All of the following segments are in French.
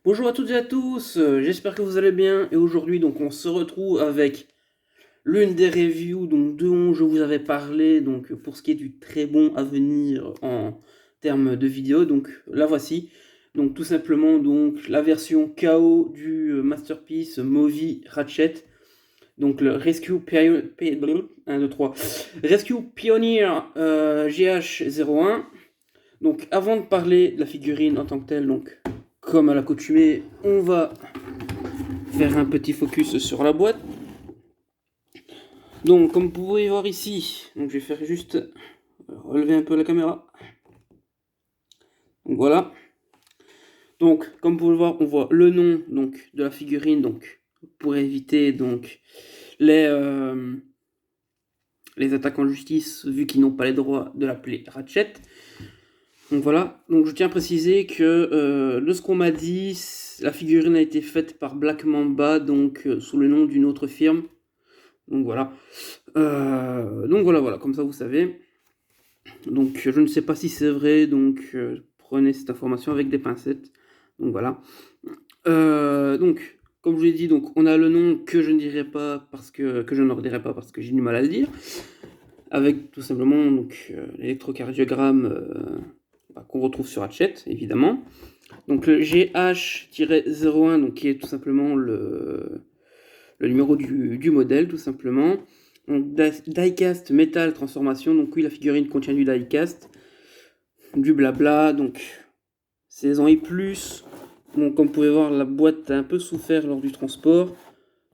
Bonjour à toutes et à tous, j'espère que vous allez bien et aujourd'hui donc on se retrouve avec l'une des reviews donc dont je vous avais parlé donc pour ce qui est du très bon à venir en termes de vidéo donc la voici donc tout simplement donc la version KO du Masterpiece Movie Ratchet donc le Rescue Pioneer GH01. Donc avant de parler de la figurine en tant que telle, donc comme à l'accoutumée, on va faire un petit focus sur la boîte. Donc comme vous pouvez voir ici, donc je vais faire juste relever un peu la caméra. Donc voilà. Donc comme vous pouvez le voir, on voit le nom donc de la figurine, donc pour éviter donc les les attaques en justice vu qu'ils n'ont pas les droits de l'appeler Ratchet. Donc voilà, donc je tiens à préciser que de ce qu'on m'a dit, la figurine a été faite par Black Mamba, donc sous le nom d'une autre firme. Donc voilà. Voilà, comme ça vous savez. Donc je ne sais pas si c'est vrai, donc prenez cette information avec des pincettes. Donc voilà. Donc, comme je vous l'ai dit, donc on a le nom que je ne dirai pas parce que je ne redirai pas parce que j'ai du mal à le dire. Avec tout simplement donc l'électrocardiogramme qu'on retrouve sur Hatchet, évidemment. Donc le GH-01, donc qui est tout simplement le numéro du modèle, tout simplement. Donc diecast métal transformation, donc oui, la figurine contient du diecast, du blabla, donc saison et plus. Donc comme vous pouvez voir, la boîte a un peu souffert lors du transport.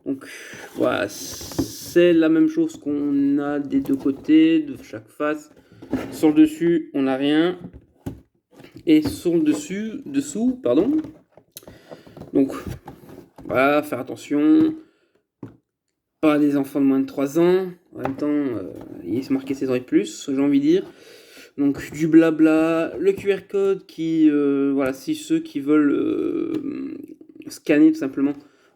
Donc voilà, c'est la même chose qu'on a des deux côtés, de chaque face. Sur le dessus, on n'a rien. Et sur le dessous, pardon. Donc voilà, faire attention. Pas des enfants de moins de 3 ans. En même temps, il est marqué 16 ans et plus, j'ai envie de dire. Donc du blabla, le QR code qui, voilà, si ceux qui veulent scanner tout simplement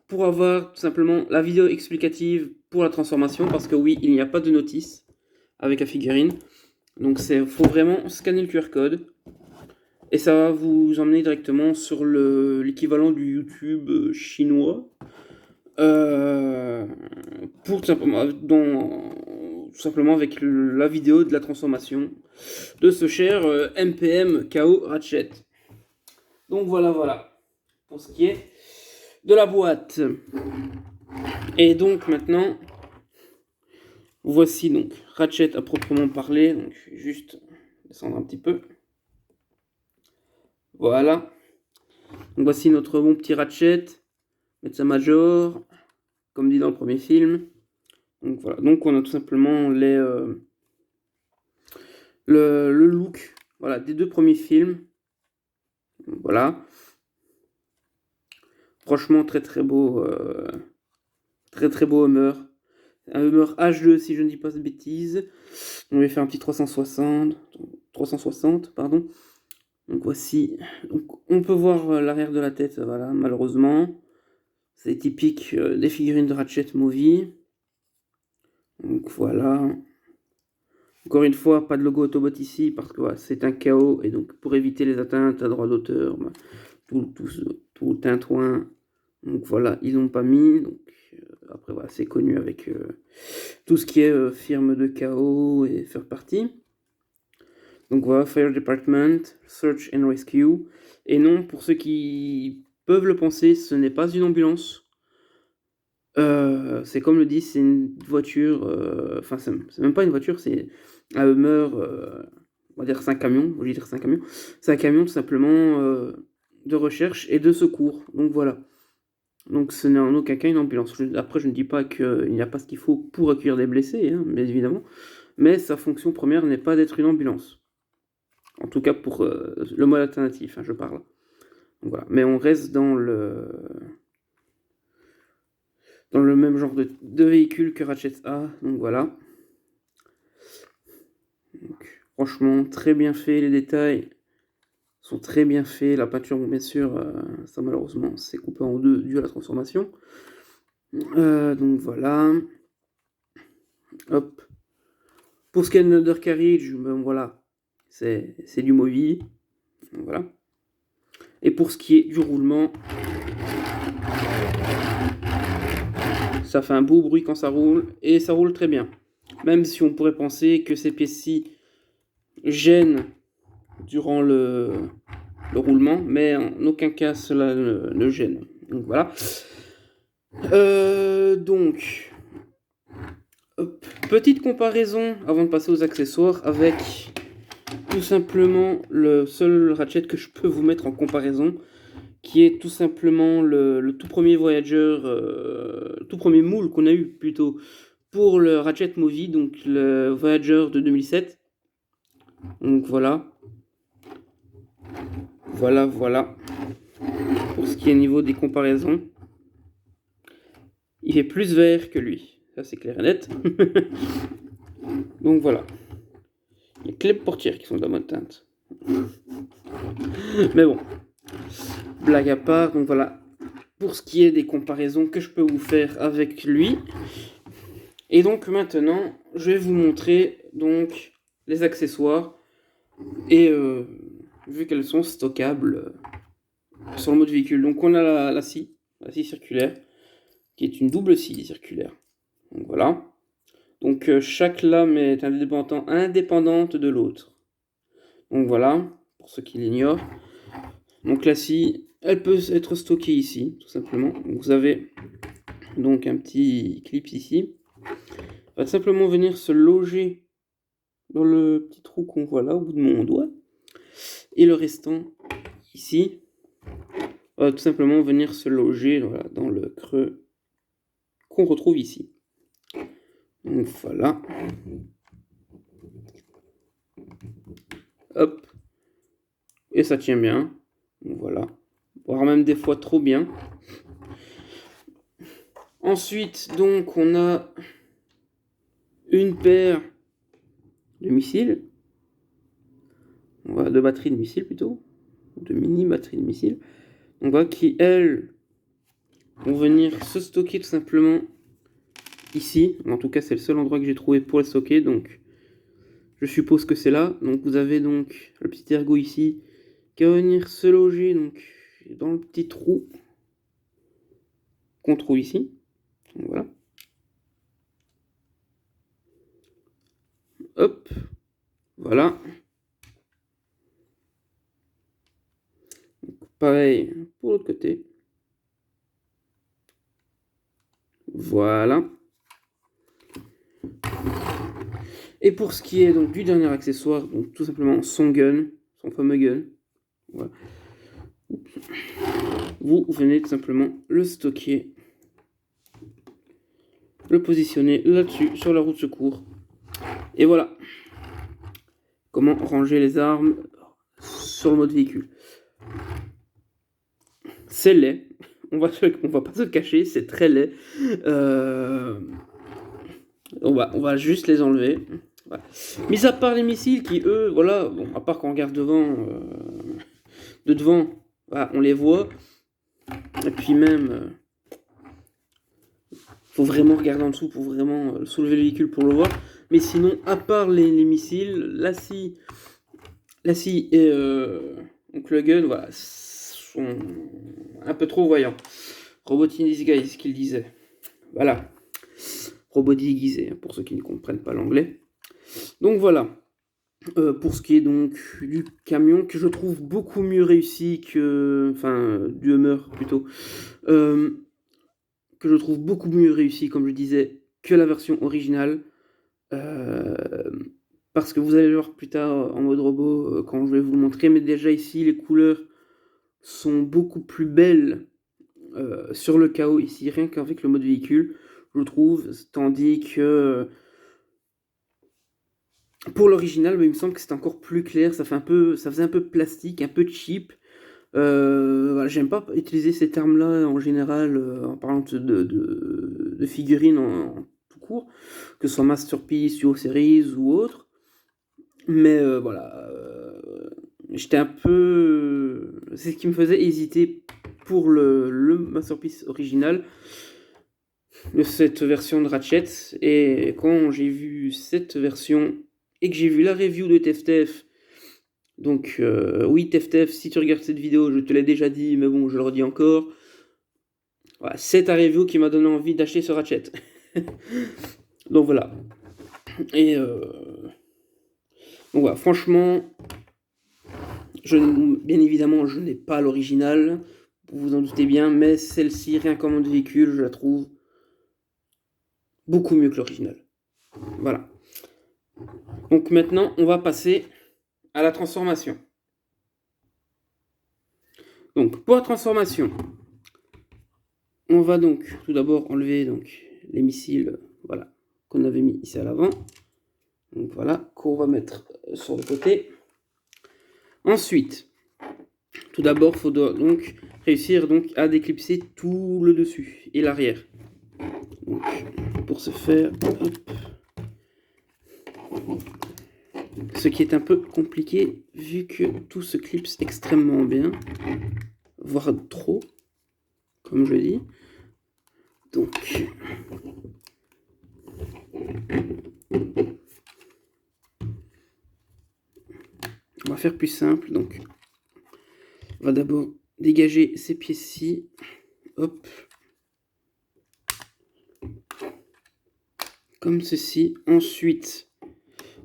pour avoir tout simplement la vidéo explicative pour la transformation, parce que oui, il n'y a pas de notice avec la figurine. Donc faut vraiment scanner le QR code et ça va vous emmener directement sur l'équivalent du YouTube chinois. Pour tout simplement avec la vidéo de la transformation de ce cher MPM KO Ratchet. Donc voilà pour ce qui est de la boîte. Et donc maintenant, voici donc Ratchet à proprement parler. Donc je vais juste descendre un petit peu. Voilà. Donc voici notre bon petit Ratchet, médecin major, comme dit dans le premier film. Donc voilà. Donc on a tout simplement le look, voilà, des deux premiers films. Voilà. Franchement très beau, très beau Hummer. Un Hummer H2 si je ne dis pas de bêtises. On va faire un petit 360 pardon. Donc voici, donc on peut voir l'arrière de la tête, voilà, malheureusement. C'est typique des figurines de Ratchet Movie. Donc voilà. Encore une fois, pas de logo Autobot ici parce que voilà, c'est un chaos et donc pour éviter les atteintes à droit d'auteur, bah, tout le tintouin. Donc voilà, ils n'ont pas mis. Donc après voilà, c'est connu avec tout ce qui est firme de chaos et faire partie. Donc voilà, Fire Department, Search and Rescue. Et non, pour ceux qui peuvent le penser, ce n'est pas une ambulance. C'est comme le dit, c'est une voiture. Enfin, c'est même pas une voiture, c'est un Hummer. On va dire c'est un camion. Je vais dire c'est un camion. C'est un camion tout simplement de recherche et de secours. Donc voilà. Donc ce n'est en aucun cas une ambulance. Après, je ne dis pas qu'il n'y a pas ce qu'il faut pour accueillir des blessés, hein, bien évidemment. Mais sa fonction première n'est pas d'être une ambulance. En tout cas pour le mode alternatif, hein, je parle. Donc voilà. Mais on reste dans le même genre de véhicule que Ratchet A. Donc voilà. Donc, franchement, très bien fait. Les détails sont très bien faits. La peinture, bon, bien sûr, ça malheureusement, c'est coupé en deux dû à la transformation. Donc voilà. Hop. Pour ce qui est de l'Undercarriage, ben voilà, c'est du Movi. Voilà. Et pour ce qui est du roulement, ça fait un beau bruit quand ça roule, et ça roule très bien. Même si on pourrait penser que ces pièces-ci gênent durant le roulement, mais en aucun cas cela ne gêne. Donc voilà. Donc, petite comparaison avant de passer aux accessoires avec tout simplement le seul ratchet que je peux vous mettre en comparaison, qui est tout simplement le tout premier Voyager, tout premier moule qu'on a eu plutôt pour le Ratchet Movie, donc le Voyager de 2007. Donc voilà. Voilà. Pour ce qui est niveau des comparaisons. Il fait plus vert que lui. Ça c'est clair et net. Donc voilà. Les clés portières qui sont de la bonne teinte. Mais bon. Blague à part, donc voilà. Pour ce qui est des comparaisons que je peux vous faire avec lui. Et donc maintenant, je vais vous montrer donc les accessoires. Et vu qu'elles sont stockables sur le mode véhicule. Donc on a la scie circulaire, qui est une double scie circulaire. Donc voilà. Donc chaque lame est indépendante de l'autre. Donc voilà, pour ceux qui l'ignorent. Donc la scie, elle peut être stockée ici, tout simplement. Donc vous avez donc un petit clip ici. Il va simplement venir se loger dans le petit trou qu'on voit là, au bout de mon doigt. Et le restant, ici, va tout simplement venir se loger dans le creux qu'on retrouve ici. Donc voilà. Hop. Et ça tient bien. Donc voilà. Voire même des fois trop bien. Ensuite, donc, on a une paire de missiles. Voilà, de batteries de missiles plutôt. De mini batteries de missiles. Donc voilà, qui, elles, vont venir se stocker tout simplement ici. En tout cas, c'est le seul endroit que j'ai trouvé pour les stocker. Donc, je suppose que c'est là. Donc, vous avez donc le petit ergot ici qui va venir se loger donc, dans le petit trou qu'on trouve ici. Donc, voilà. Hop. Voilà. Donc, pareil pour l'autre côté. Voilà. Et pour ce qui est donc du dernier accessoire, donc tout simplement son gun, son fameux gun. Voilà. Vous venez tout simplement le stocker, le positionner là-dessus sur la roue de secours. Et voilà comment ranger les armes sur le mode véhicule. C'est laid, on va pas se le cacher, c'est très laid. On va juste les enlever. Voilà. Mis à part les missiles qui, eux, voilà, bon, à part quand on regarde de devant, voilà, on les voit. Et puis même, faut vraiment regarder en dessous pour vraiment soulever le véhicule pour le voir. Mais sinon, à part les missiles, la scie et donc le gun, voilà, sont un peu trop voyants. Robot in disguise, qu'il disait. Voilà. Robot déguisé, pour ceux qui ne comprennent pas l'anglais. Donc voilà. Pour ce qui est donc du camion, que je trouve beaucoup mieux réussi que... Enfin, du Hummer plutôt. Que je trouve beaucoup mieux réussi, comme je disais, que la version originale. Parce que vous allez le voir plus tard en mode robot quand je vais vous le montrer. Mais déjà ici, les couleurs sont beaucoup plus belles sur le KO ici, rien qu'avec le mode véhicule, je trouve. Tandis que pour l'original, il me semble que c'est encore plus clair. Ça faisait un peu plastique, un peu cheap. Voilà, j'aime pas utiliser ces termes-là en général en parlant de figurines en tout court, que ce soit Masterpiece, Yo Series ou autre. Mais voilà, j'étais un peu... C'est ce qui me faisait hésiter pour le Masterpiece original, cette version de Ratchet. Et quand j'ai vu cette version et que j'ai vu la review de TFTF Donc oui, Teftef, si tu regardes cette vidéo, je te l'ai déjà dit, mais bon, je le redis encore. Voilà, c'est ta review qui m'a donné envie d'acheter ce ratchet. Donc voilà. Et donc voilà, franchement, bien évidemment, je n'ai pas l'original, vous vous en doutez bien, mais celle-ci, rien qu'en mode véhicule, je la trouve beaucoup mieux que l'original. Voilà. Donc maintenant, on va passer à la transformation. Donc pour la transformation, on va donc tout d'abord enlever donc, les missiles voilà, qu'on avait mis ici à l'avant. Donc voilà, qu'on va mettre sur le côté. Ensuite, tout d'abord, il faut donc réussir donc, à déclipser tout le dessus et l'arrière. Donc, pour ce faire, hop. Ce qui est un peu compliqué vu que tout se clipse extrêmement bien, voire trop, comme je dis. Donc, on va faire plus simple. Donc, on va d'abord dégager ces pièces-ci. Hop. Comme ceci. Ensuite,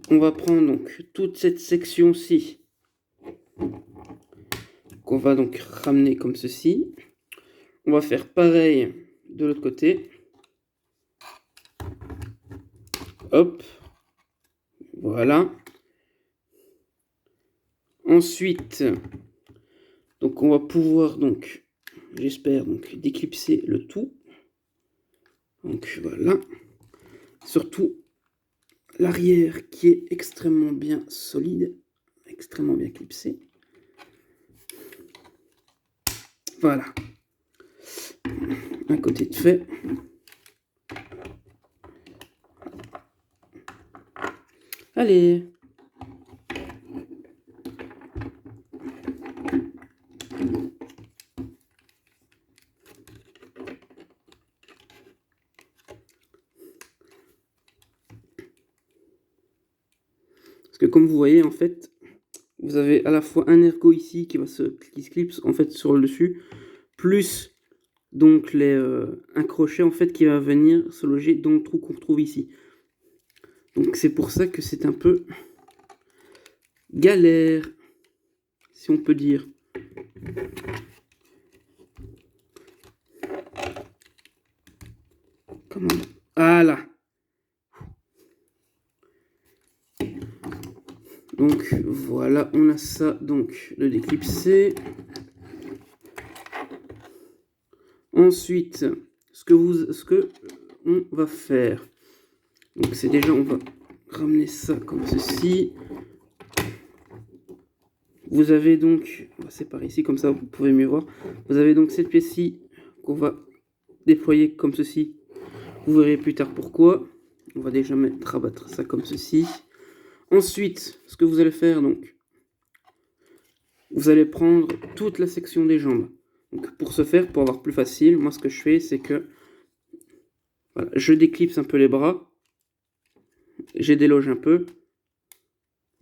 on va prendre donc toute cette section-ci qu'on va donc ramener comme ceci. On va faire pareil de l'autre côté. Hop. Voilà. Ensuite, donc on va pouvoir donc, j'espère donc déclipser le tout. Donc voilà. Surtout l'arrière qui est extrêmement bien solide, extrêmement bien clipsé. Voilà. Un côté de fait. Allez. Parce que comme vous voyez, en fait, vous avez à la fois un ergot ici qui se clipse en fait sur le dessus, plus donc un crochet en fait qui va venir se loger dans le trou qu'on retrouve ici. Donc c'est pour ça que c'est un peu galère, si on peut dire. Comment? Voilà. Donc voilà, on a ça, donc le déclipser. Ensuite, ce que on va faire, donc c'est déjà, on va ramener ça comme ceci. Vous avez donc, on va séparer ici, comme ça vous pouvez mieux voir. Vous avez donc cette pièce-ci qu'on va déployer comme ceci. Vous verrez plus tard pourquoi. On va déjà rabattre ça comme ceci. Ensuite, ce que vous allez faire, donc, vous allez prendre toute la section des jambes. Donc, pour ce faire, pour avoir plus facile, moi ce que je fais, c'est que voilà, je déclipse un peu les bras. Je déloge un peu.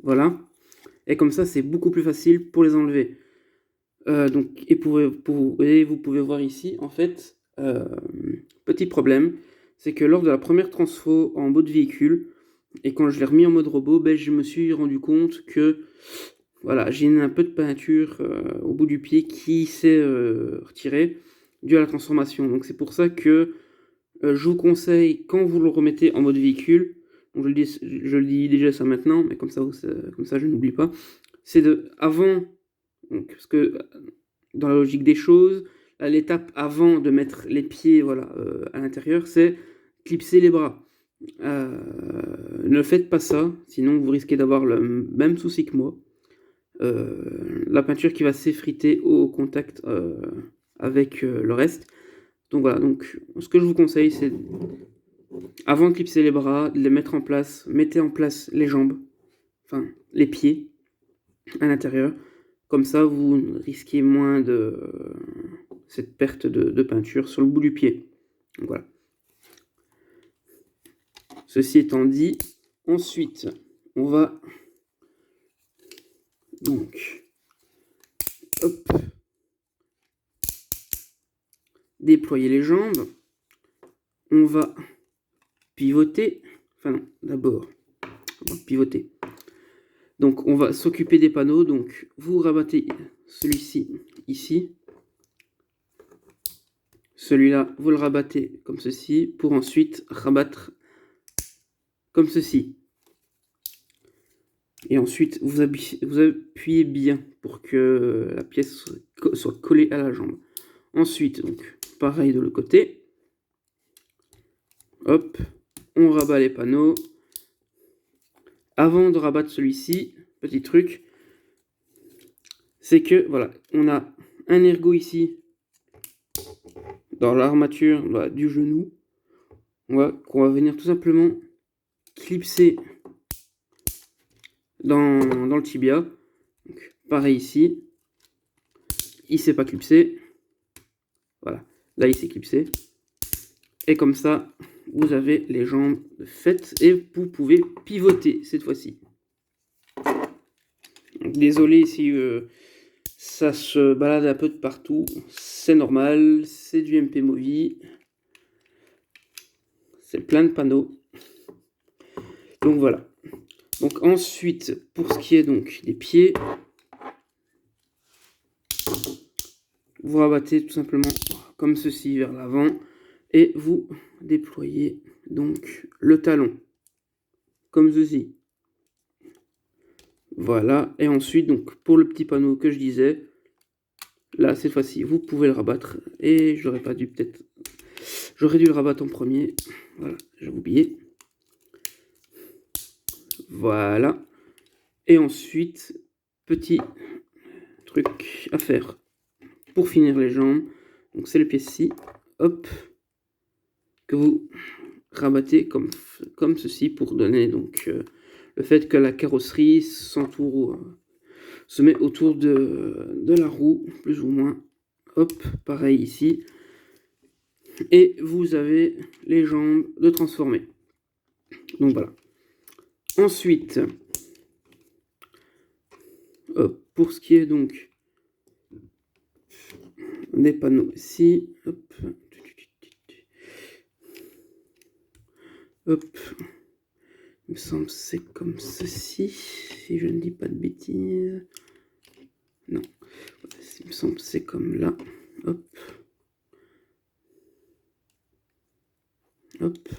Voilà. Et comme ça, c'est beaucoup plus facile pour les enlever. Donc, et vous pouvez voir ici, en fait, petit problème, c'est que lors de la première transfo en mode véhicule, et quand je l'ai remis en mode robot, ben, je me suis rendu compte que voilà, j'ai un peu de peinture au bout du pied qui s'est retirée dû à la transformation. Donc c'est pour ça que je vous conseille, quand vous le remettez en mode véhicule, donc je le dis déjà ça maintenant, mais comme ça je n'oublie pas, c'est avant, donc, parce que dans la logique des choses, l'étape avant de mettre les pieds voilà, à l'intérieur, c'est clipser les bras. Ne faites pas ça, sinon vous risquez d'avoir le même souci que moi. La peinture qui va s'effriter au contact avec le reste. Donc voilà, donc ce que je vous conseille, c'est avant de clipser les bras, de les mettre en place, mettez en place les jambes, enfin les pieds à l'intérieur. Comme ça, vous risquez moins de cette perte de peinture sur le bout du pied. Donc voilà. Ceci étant dit, ensuite, on va Donc, hop, déployer les jambes. On va pivoter. Enfin non, d'abord, on va pivoter. Donc, on va s'occuper des panneaux. Donc, vous rabattez celui-ci ici. Celui-là, vous le rabattez comme ceci pour ensuite rabattre comme ceci. Et ensuite, vous appuyez bien pour que la pièce soit collée à la jambe. Ensuite, donc, pareil de l'autre côté. Hop, on rabat les panneaux. Avant de rabattre celui-ci, petit truc, c'est que, voilà, on a un ergot ici, dans l'armature du genou, qu'on va venir tout simplement clipser dans le tibia. Donc, pareil ici, il s'est pas clipsé, voilà, là il s'est clipsé, et comme ça, vous avez les jambes faites, et vous pouvez pivoter cette fois-ci. Désolé si ça se balade un peu de partout, c'est normal, c'est du MP Movie, c'est plein de panneaux. Donc voilà. Donc ensuite, pour ce qui est donc des pieds, vous rabattez tout simplement comme ceci vers l'avant et vous déployez donc le talon comme ceci. Voilà, et ensuite donc pour le petit panneau que je disais, là cette fois-ci vous pouvez le rabattre, et j'aurais dû le rabattre en premier, voilà, j'ai oublié. Voilà, et ensuite petit truc à faire pour finir les jambes, donc c'est le pied-ci, hop, que vous rabattez comme ceci pour donner donc le fait que la carrosserie se met autour de la roue, plus ou moins. Hop, pareil ici. Et vous avez les jambes de transformer. Donc voilà. Ensuite, hop, pour ce qui est donc des panneaux ici, hop, hop, il me semble que c'est comme ceci, si je ne dis pas de bêtises. Non, il me semble que c'est comme là. Hop. Hop.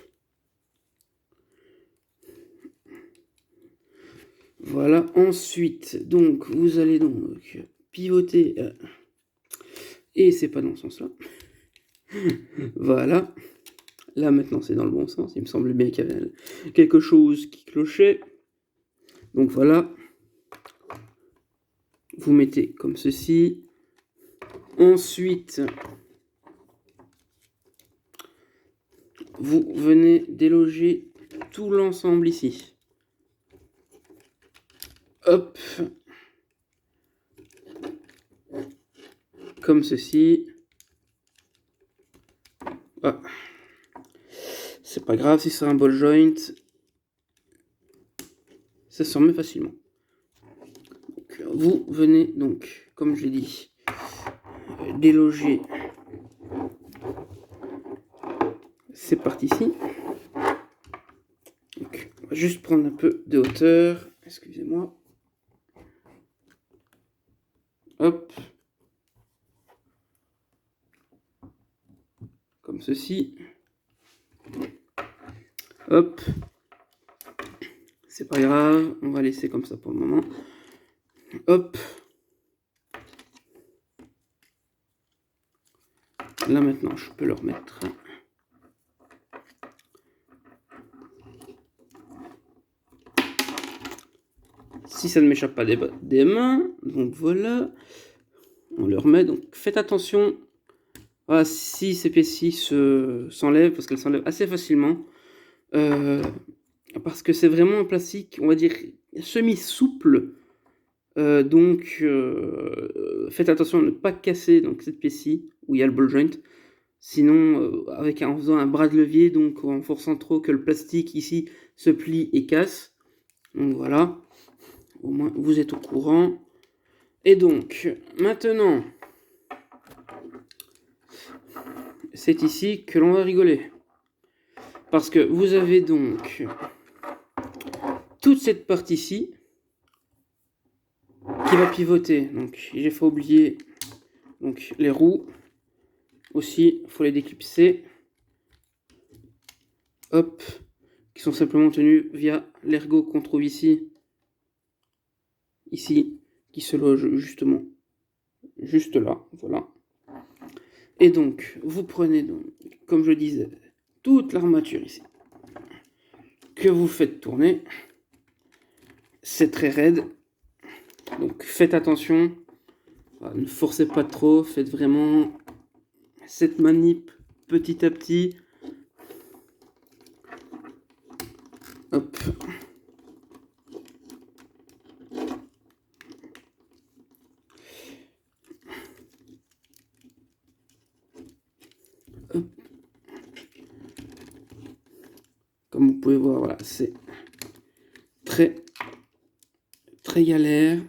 Voilà. Ensuite, donc, vous allez donc pivoter. Et c'est pas dans ce sens-là. Voilà. Là, maintenant, c'est dans le bon sens. Il me semble bien qu'il y avait quelque chose qui clochait. Donc, voilà. Vous mettez comme ceci. Ensuite, vous venez déloger tout l'ensemble ici. Hop. Comme ceci. Ah. C'est pas grave si c'est un ball joint. Ça se remet facilement. Donc, vous venez donc, comme je l'ai dit, déloger ces parties-ci. Donc, on va juste prendre un peu de hauteur. Excusez-moi. Hop. Comme ceci. Hop. C'est pas grave, on va laisser comme ça pour le moment. Hop. Là maintenant, je peux le remettre. Si ça ne m'échappe pas des mains, donc voilà. On le remet, donc faites attention. Voilà, si ces pièces-ci s'enlèvent, parce qu'elles s'enlèvent assez facilement. Parce que c'est vraiment un plastique, on va dire, semi-souple. Donc, faites attention à ne pas casser donc, cette pièce-ci, où il y a le ball joint. Sinon, en faisant un bras de levier, donc en forçant trop que le plastique ici se plie et casse. Donc voilà, au moins vous êtes au courant. Et donc, maintenant, c'est ici que l'on va rigoler. Parce que vous avez donc toute cette partie-ci qui va pivoter. Donc, j'ai fait oublier donc, les roues. Aussi, il faut les déclipser. Hop, qui sont simplement tenus via l'ergot qu'on trouve ici, qui se loge justement juste là, voilà. Et donc, vous prenez donc, comme je disais, toute l'armature ici, que vous faites tourner. C'est très raide, donc faites attention, ne forcez pas trop, faites vraiment cette manip petit à petit. Hop. Hop. Comme vous pouvez voir, voilà, c'est très galère.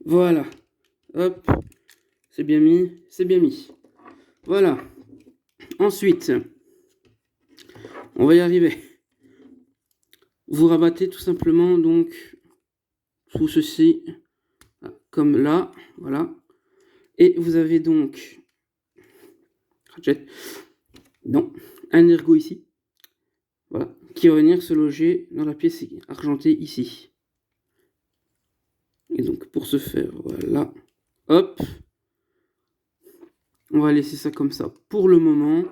Voilà. Hop. C'est bien mis, c'est bien mis. Voilà. Ensuite, on va y arriver. Vous rabattez tout simplement donc sous ceci, comme là, voilà. Et vous avez donc un ergot ici, voilà, qui va venir se loger dans la pièce argentée ici. Et donc pour ce faire, voilà, hop, on va laisser ça comme ça pour le moment.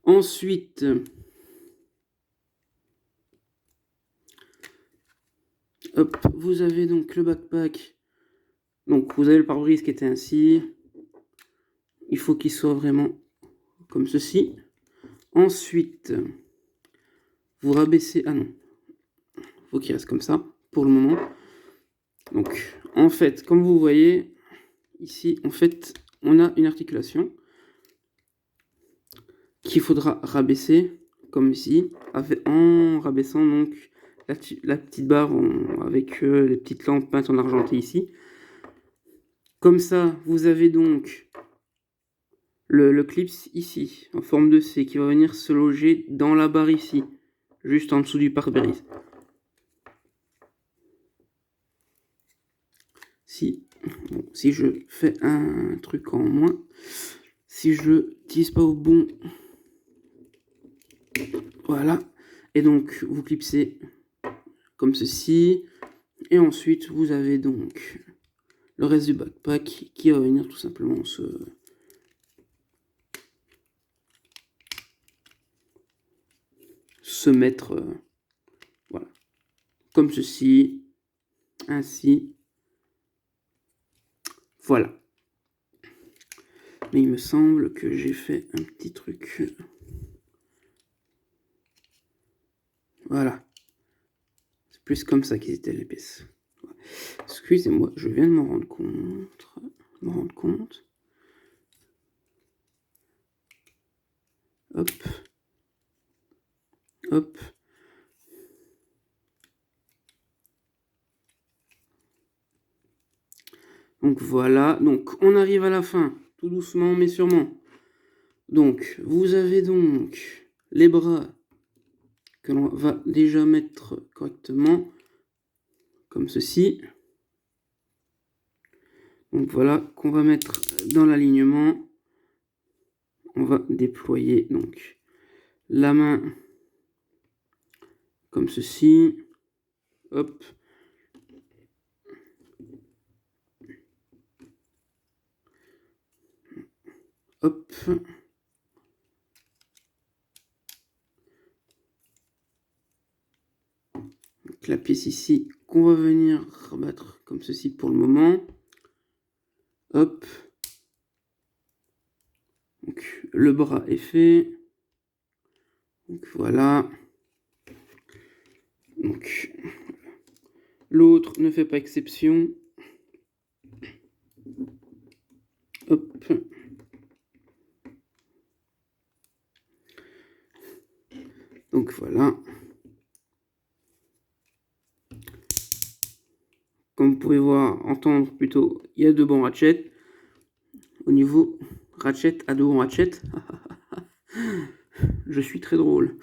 Ensuite, hop, vous avez donc le backpack. Donc vous avez le pare-brise qui était ainsi. Il faut qu'il soit vraiment comme ceci. Ensuite, vous rabaissez. Ah non, il faut qu'il reste comme ça pour le moment. Donc en fait, comme vous voyez ici, en fait, on a une articulation qu'il faudra rabaisser comme ici, en rabaissant donc la petite barre avec les petites lampes peintes en argenté ici. Comme ça, vous avez donc le clips ici, en forme de C, qui va venir se loger dans la barre ici, juste en dessous du pare-brise. Si je fais un truc en moins, si je n'utilise pas au bon, voilà, et donc vous clipsez comme ceci, et ensuite vous avez donc le reste du backpack qui va venir tout simplement se mettre voilà, comme ceci, ainsi, voilà. Mais il me semble que j'ai fait un petit truc. Voilà. C'est plus comme ça qu'ils étaient les pièces. Excusez-moi, je viens de m'en rendre compte. Hop. Hop. Donc voilà. Donc on arrive à la fin. Tout doucement mais sûrement. Donc vous avez donc les bras que l'on va déjà mettre correctement. Comme ceci. Donc voilà qu'on va mettre dans l'alignement. On va déployer donc la main comme ceci. Hop. Hop. Donc la pièce ici qu'on va venir rabattre comme ceci pour le moment. Hop. Donc le bras est fait. Donc voilà. Donc l'autre ne fait pas exception. Hop. Donc voilà. comme vous pouvez voir, entendre plutôt, il y a 2 bons ratchets. Au niveau ratchet à 2 bons ratchets, je suis très drôle.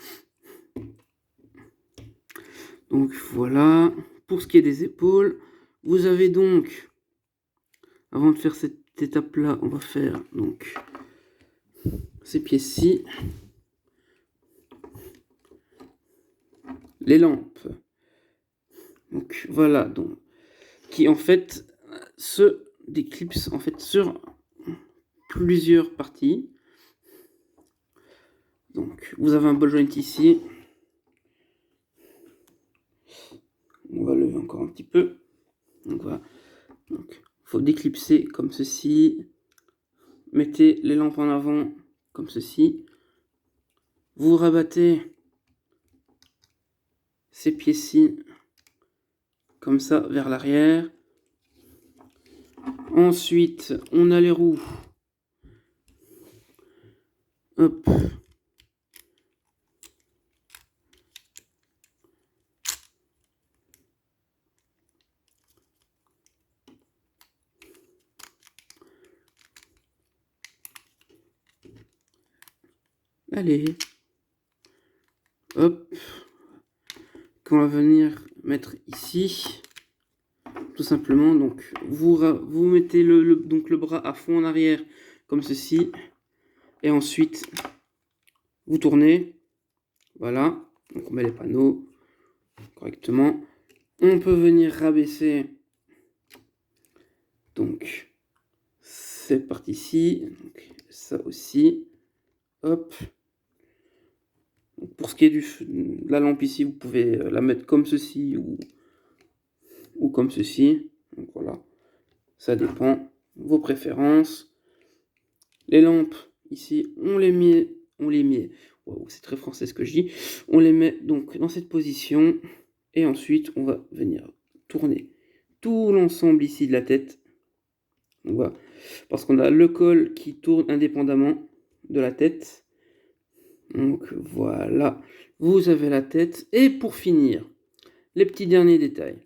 Donc voilà, pour ce qui est des épaules, vous avez donc, avant de faire cette étape-là, on va faire donc ces pièces-ci, les lampes. Donc voilà, donc qui en fait se déclipsent en fait sur plusieurs parties. Donc vous avez un ball joint ici. On va lever encore un petit peu. Donc voilà. Donc faut déclipser comme ceci. Mettez les lampes en avant comme ceci. Vous rabattez ces pieds-ci comme ça vers l'arrière. Ensuite, on a les roues. Hop. Allez. Hop. Qu'on va venir mettre ici. Tout simplement, donc vous mettez donc le bras à fond en arrière comme ceci. Et ensuite, vous tournez. Voilà. Donc on met les panneaux correctement. On peut venir rabaisser donc cette partie-ci. Ça aussi. Hop. Donc, pour ce qui est de la lampe ici, vous pouvez la mettre comme ceci ou comme ceci. Donc voilà. Ça dépend. Vos préférences. Les lampes, ici, on les met. Wow, c'est très français ce que je dis. On les met donc dans cette position. Et ensuite, on va venir tourner tout l'ensemble ici de la tête. Donc voilà. Parce qu'on a le col qui tourne indépendamment de la tête. Donc voilà. Vous avez la tête. Et pour finir, les petits derniers détails.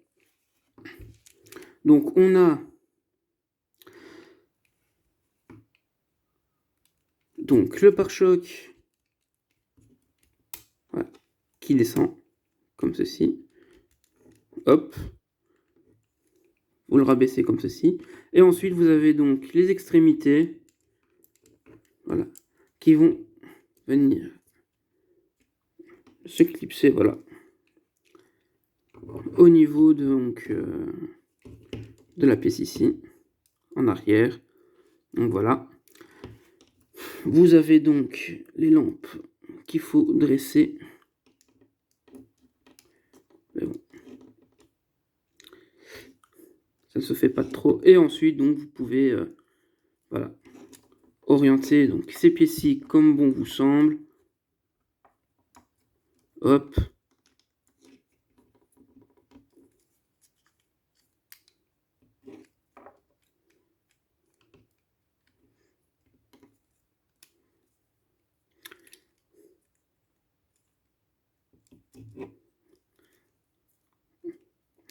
Donc on a donc le pare-choc voilà, qui descend comme ceci. Hop. Vous le rabaissez comme ceci. Et ensuite vous avez donc les extrémités. Voilà. Qui vont venir se clipser. Voilà. Au niveau donc de la pièce ici. En arrière. Donc voilà. Vous avez donc les lampes qu'il faut dresser. Mais bon. Ça ne se fait pas trop. Et ensuite, donc, vous pouvez voilà, orienter donc, ces pieds-ci comme bon vous semble. Hop.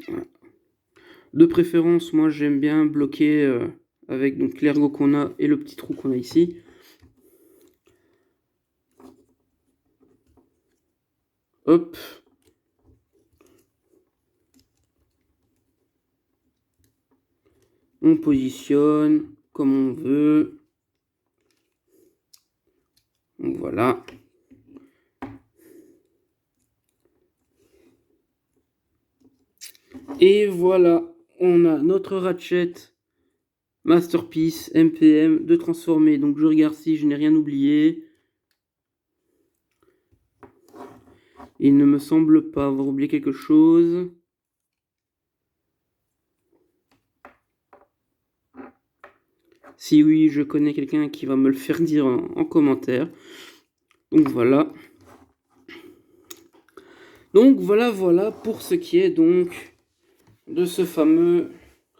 Voilà. De préférence, moi j'aime bien bloquer avec donc l'ergot qu'on a et le petit trou qu'on a ici. Hop. On positionne comme on veut. Donc voilà. Et voilà, on a notre ratchet Masterpiece MPM de transformer. Donc je regarde si je n'ai rien oublié. Il ne me semble pas avoir oublié quelque chose. Si oui, je connais quelqu'un qui va me le faire dire en commentaire. Donc voilà. Donc voilà pour ce qui est donc de ce fameux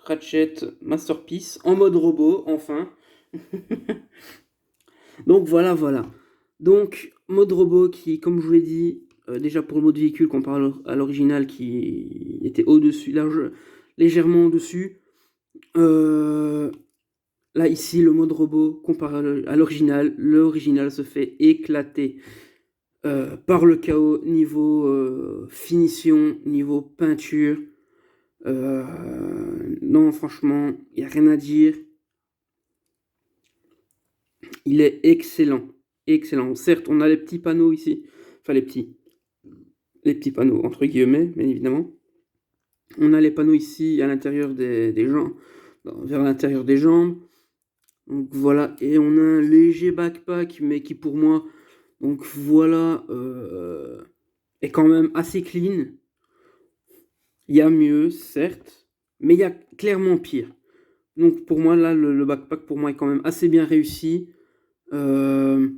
Ratchet Masterpiece en mode robot, enfin. Donc voilà. Donc mode robot qui, comme je vous l'ai dit, déjà pour le mode véhicule qu'on parle à l'original qui était au-dessus, légèrement au-dessus. Là, ici, le mode robot, comparé à l'original se fait éclater par le chaos niveau finition, niveau peinture. Non, franchement, il n'y a rien à dire. Il est excellent. Excellent. Certes, on a les petits panneaux ici. Enfin, les petits panneaux, entre guillemets, bien évidemment. On a les panneaux ici à l'intérieur des jambes, vers l'intérieur des jambes. Donc voilà, et on a un léger backpack, mais qui pour moi, donc voilà, est quand même assez clean. Il y a mieux, certes, mais il y a clairement pire. Donc pour moi, là, le backpack pour moi est quand même assez bien réussi. Donc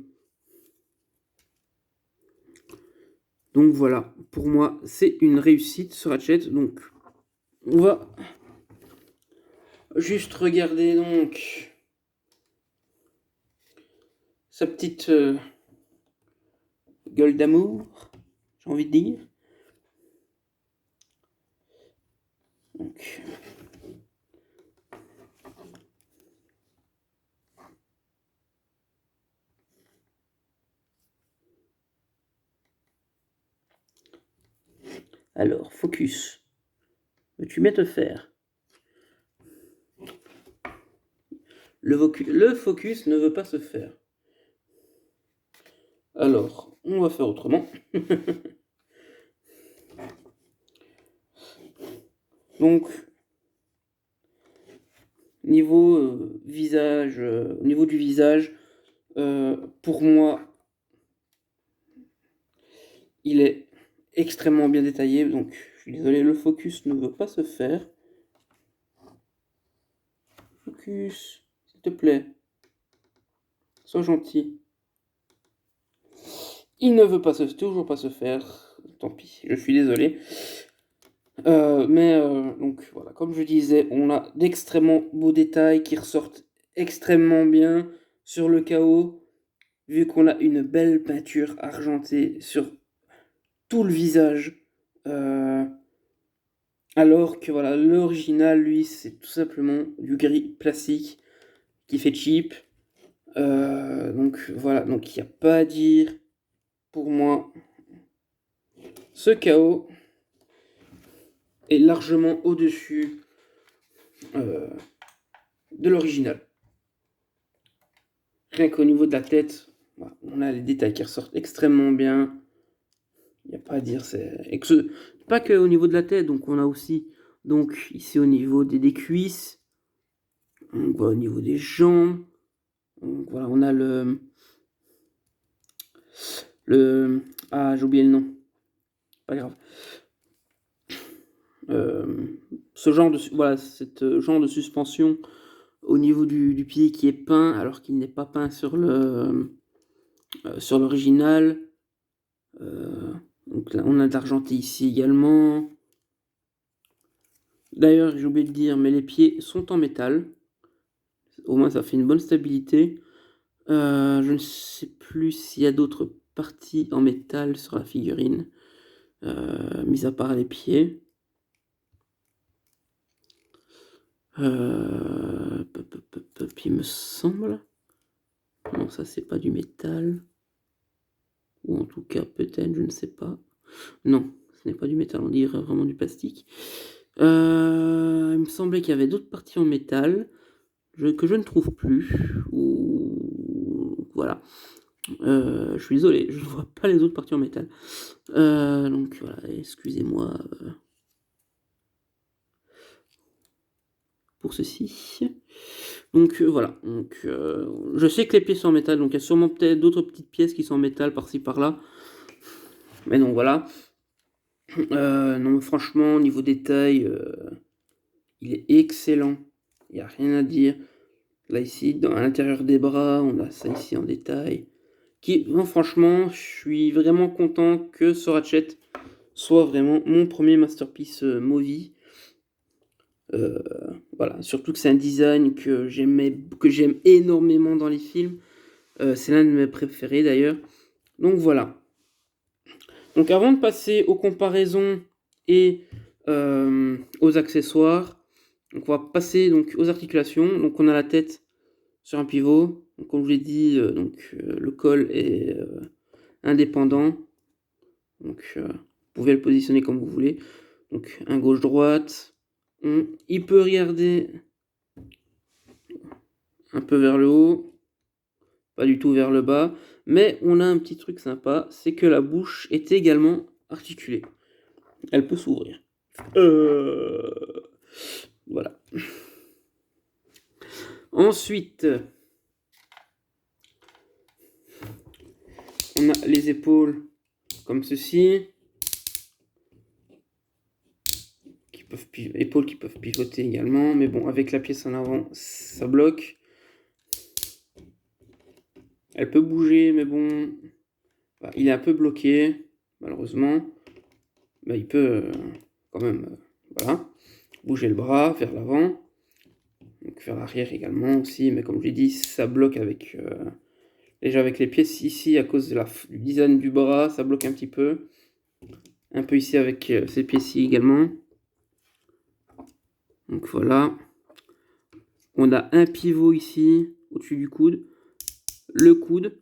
voilà, pour moi, c'est une réussite ce Ratchet. Donc on va juste regarder donc sa petite gueule d'amour, j'ai envie de dire. Donc, alors, focus. Veux-tu mettre faire? Le focus ne veut pas se faire. Alors, on va faire autrement. Donc, niveau visage, au niveau du visage, pour moi, il est extrêmement bien détaillé. Donc, je suis désolé, le focus ne veut pas se faire. Focus, s'il te plaît. Sois gentil. Il ne veut toujours pas se faire. Tant pis, je suis désolé. Donc voilà, comme je disais, on a d'extrêmement beaux détails qui ressortent extrêmement bien sur le chaos, vu qu'on a une belle peinture argentée sur tout le visage. Alors que voilà, l'original, lui, c'est tout simplement du gris plastique qui fait cheap. Donc voilà, donc il n'y a pas à dire. Pour moi, ce chaos est largement au-dessus de l'original. Rien qu'au niveau de la tête, on a les détails qui ressortent extrêmement bien. Il n'y a pas à dire. Pas que au niveau de la tête, donc on a aussi donc ici au niveau des cuisses, donc, voilà, au niveau des jambes. Donc, voilà, on a j'ai oublié le nom. Pas grave. Ce genre cette genre de suspension au niveau du pied qui est peint alors qu'il n'est pas peint sur l'original. Donc là, on a de l'argenté ici également. D'ailleurs, j'ai oublié de dire, mais les pieds sont en métal. Au moins, ça fait une bonne stabilité. Je ne sais plus s'il y a d'autres parties en métal sur la figurine, mis à part les pieds. Il me semble. Non, ça c'est pas du métal. Ou en tout cas, peut-être, je ne sais pas. Non, ce n'est pas du métal, on dirait vraiment du plastique. Il me semblait qu'il y avait d'autres parties en métal que je ne trouve plus. Voilà. Je suis désolé, je ne vois pas les autres parties en métal. Donc voilà, excusez-moi pour ceci. Donc voilà, je sais que les pieds sont en métal, donc il y a sûrement peut-être d'autres petites pièces qui sont en métal par-ci par-là. Mais donc voilà. Non, franchement, au niveau détail, il est excellent. Il n'y a rien à dire. Là, ici, à l'intérieur des bras, on a ça ici en détail. Non, franchement, je suis vraiment content que ce Ratchet soit vraiment mon premier masterpiece movie. Voilà, surtout que c'est un design que j'aime énormément dans les films. C'est l'un de mes préférés d'ailleurs. Donc voilà. Donc avant de passer aux comparaisons et aux accessoires. Donc on va passer donc aux articulations. Donc on a la tête sur un pivot. Donc comme je l'ai dit, le col est indépendant. Donc vous pouvez le positionner comme vous voulez. Donc un gauche-droite. Il peut regarder un peu vers le haut, pas du tout vers le bas. Mais on a un petit truc sympa, c'est que la bouche est également articulée. Elle peut s'ouvrir. Voilà. Ensuite, on a les épaules comme ceci. Épaules qui peuvent pivoter également. Mais bon, avec la pièce en avant, ça bloque. Elle peut bouger, mais bon, il est un peu bloqué, malheureusement. Mais il peut quand même, voilà, bouger le bras vers l'avant. Donc vers l'arrière également aussi, mais comme je l'ai dit, ça bloque avec déjà avec les pièces ici à cause de du design du bras, ça bloque un petit peu. Un peu ici avec ces pièces-ci également. Donc voilà. On a un pivot ici au-dessus du coude. Le coude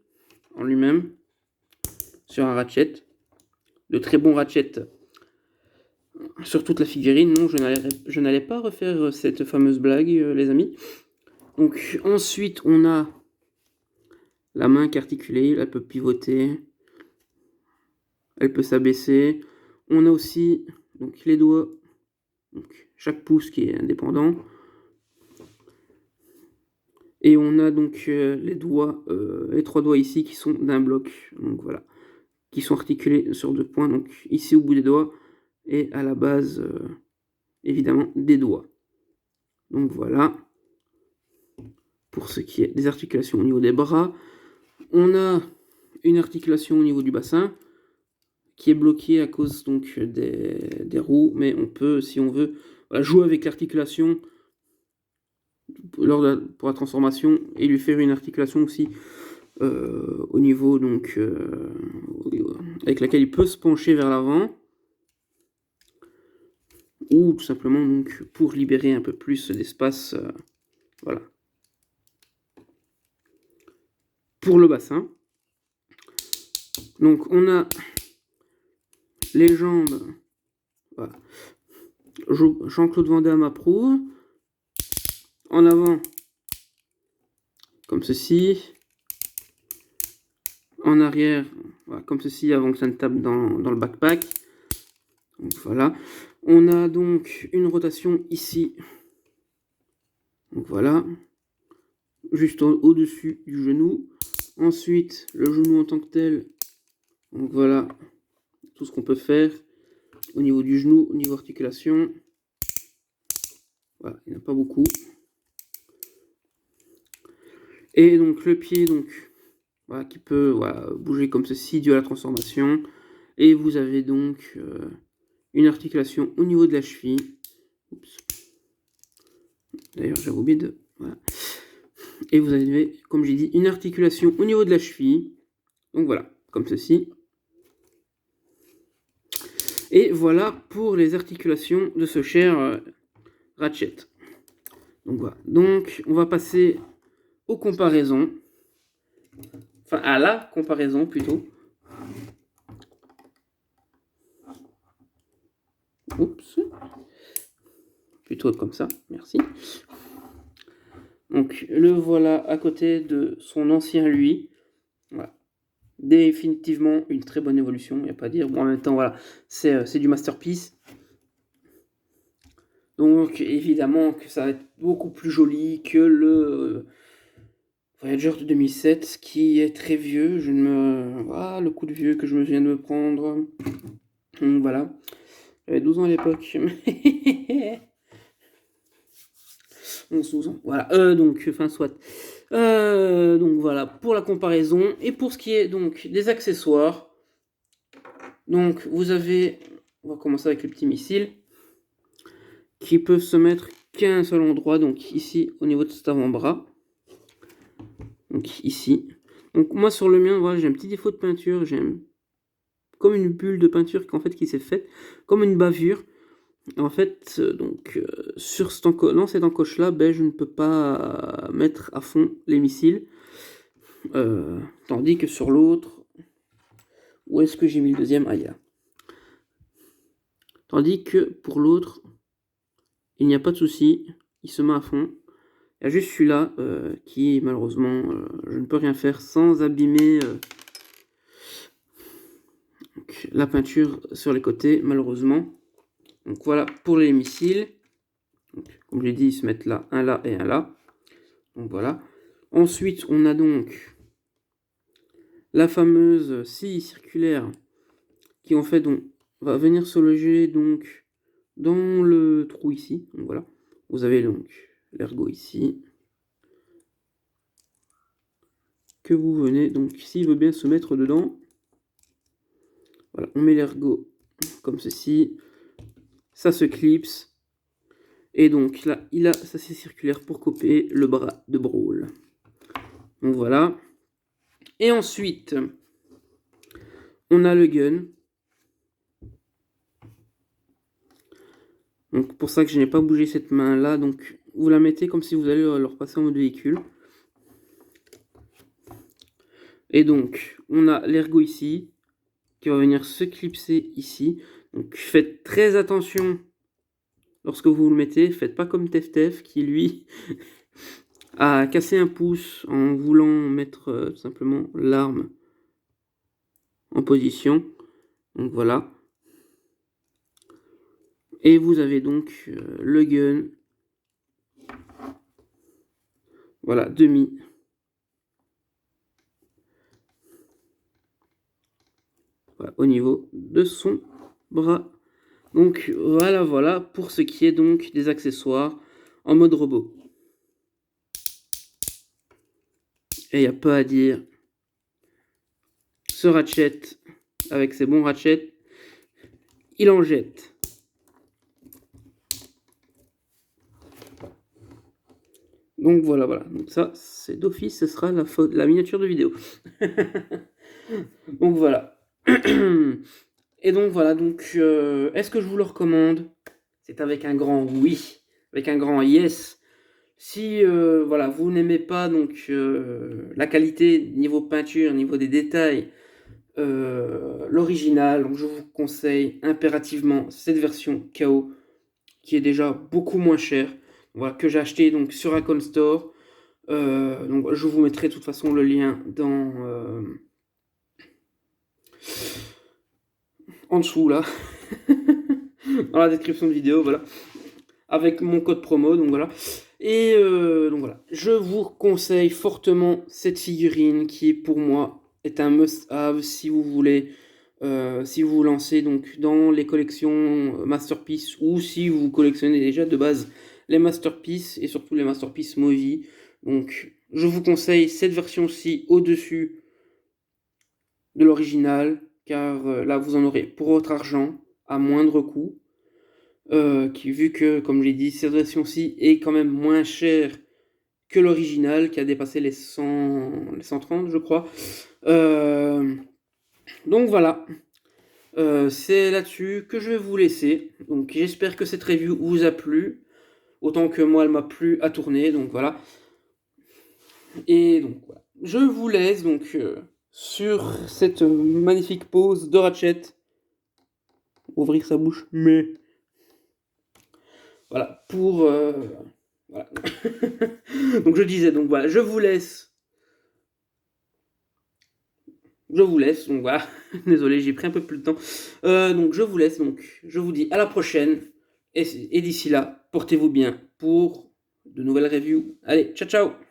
en lui-même sur un ratchet. De très bons ratchets sur toute la figurine. Non, je n'allais pas refaire cette fameuse blague, les amis. Donc ensuite, on a la main qui est articulée. Elle peut pivoter. Elle peut s'abaisser. On a aussi donc, les doigts. Donc, chaque pouce qui est indépendant. Et on a donc les trois doigts ici qui sont d'un bloc. Donc voilà. Qui sont articulés sur deux points. Donc ici au bout des doigts. Et à la base, évidemment, des doigts. Donc voilà. Pour ce qui est des articulations au niveau des bras. On a une articulation au niveau du bassin qui est bloquée à cause donc des roues, mais on peut, si on veut, jouer avec l'articulation pour la transformation et lui faire une articulation aussi au niveau donc avec laquelle il peut se pencher vers l'avant, ou tout simplement donc pour libérer un peu plus d'espace, voilà, pour le bassin. Donc on a les jambes, voilà. Jean-Claude Van Damme approuve. En avant, comme ceci. En arrière, voilà, comme ceci, avant que ça ne tape dans le backpack. Donc voilà. On a donc une rotation ici. Donc voilà. Juste au-dessus du genou. Ensuite, le genou en tant que tel. Donc voilà. Tout ce qu'on peut faire au niveau du genou, au niveau articulation. Voilà, il n'y en a pas beaucoup. Et donc le pied, donc, voilà, qui peut bouger comme ceci dû à la transformation. Et vous avez donc une articulation au niveau de la cheville. Oups. D'ailleurs, j'avais oublié de... Voilà. Et vous avez, comme j'ai dit, une articulation au niveau de la cheville. Donc voilà, comme ceci. Et voilà pour les articulations de ce cher ratchet. Donc voilà. Donc on va passer aux comparaisons. Enfin, à la comparaison plutôt. Oups. Plutôt comme ça, merci. Donc le voilà à côté de son ancien lui. Voilà. Définitivement une très bonne évolution, il n'y a pas à dire. Bon, en même temps, voilà, c'est du masterpiece. Donc évidemment que ça va être beaucoup plus joli que le Voyager de 2007, qui est très vieux. le coup de vieux que je me viens de me prendre. Donc voilà. J'avais 12 ans à l'époque. 11-12 ans. Voilà. Donc, enfin, soit. Donc voilà, pour la comparaison. Et pour ce qui est donc des accessoires. Donc vous avez... On va commencer avec les petits missiles. Qui peuvent se mettre qu'à un seul endroit. Donc ici, au niveau de cet avant-bras. Donc ici. Donc moi sur le mien, voilà, j'ai un petit défaut de peinture. J'ai comme une bulle de peinture qui s'est faite. Comme une bavure. En fait, sur dans cette encoche-là, je ne peux pas mettre à fond les missiles. Tandis que sur l'autre, où est-ce que j'ai mis le deuxième? Ah, il y a. Tandis que pour l'autre, il n'y a pas de souci, il se met à fond. Il y a juste celui-là qui, malheureusement, je ne peux rien faire sans abîmer la peinture sur les côtés, malheureusement. Donc voilà pour les missiles. Donc, comme je l'ai dit, ils se mettent là et un là. Donc voilà. Ensuite, on a donc la fameuse scie circulaire qui en fait va venir se loger donc dans le trou ici. Donc voilà. Vous avez donc l'ergot ici. Que vous venez, donc s'il veut bien se mettre dedans. Voilà, on met l'ergot comme ceci. Ça se clipse. Et donc là, il a sa scie circulaire pour couper le bras de Brawl. Donc voilà. Et ensuite, on a le gun. Donc pour ça que je n'ai pas bougé cette main là. Donc vous la mettez comme si vous allez le repasser en mode véhicule. Et donc on a l'ergot ici qui va venir se clipser ici. Donc faites très attention lorsque vous le mettez. Faites pas comme Teftef qui lui a cassé un pouce en voulant mettre tout simplement l'arme en position. Donc voilà. Et vous avez donc le gun. Voilà, demi. Voilà, au niveau de son bras. Donc voilà pour ce qui est donc des accessoires en mode robot. Et il n'y a pas à dire. Ce Ratchet, avec ses bons ratchets, il en jette. Donc voilà. Donc ça, c'est d'office, ce sera la miniature de vidéo. Donc voilà. Et donc voilà, est-ce que je vous le recommande? C'est avec un grand oui, avec un grand yes. Si voilà, vous n'aimez pas la qualité niveau peinture, niveau des détails, l'original, donc je vous conseille impérativement cette version KO qui est déjà beaucoup moins chère. Voilà, que j'ai acheté donc sur Icon Store. Donc je vous mettrai de toute façon le lien en dessous là, dans la description de vidéo, voilà, avec mon code promo, donc voilà. Et donc voilà, je vous conseille fortement cette figurine qui pour moi est un must-have si vous voulez, si vous vous lancez donc dans les collections Masterpiece ou si vous collectionnez déjà de base les Masterpiece et surtout les Masterpiece Movie. Donc je vous conseille cette version-ci au-dessus de l'original car là vous en aurez pour votre argent à moindre coût. Vu que, comme je l'ai dit, cette version-ci est quand même moins chère que l'original, qui a dépassé les 130, je crois. Donc voilà, c'est là-dessus que je vais vous laisser. Donc j'espère que cette review vous a plu, autant que moi elle m'a plu à tourner, donc voilà. Et donc voilà, je vous laisse donc sur cette magnifique pose de Ratchet. Ouvrir sa bouche, mais... Voilà, voilà. Donc je disais, donc voilà, je vous laisse. Donc voilà. Désolé, j'ai pris un peu plus de temps. Donc je vous laisse, donc je vous dis à la prochaine. Et d'ici là, portez-vous bien pour de nouvelles reviews. Allez, ciao ciao!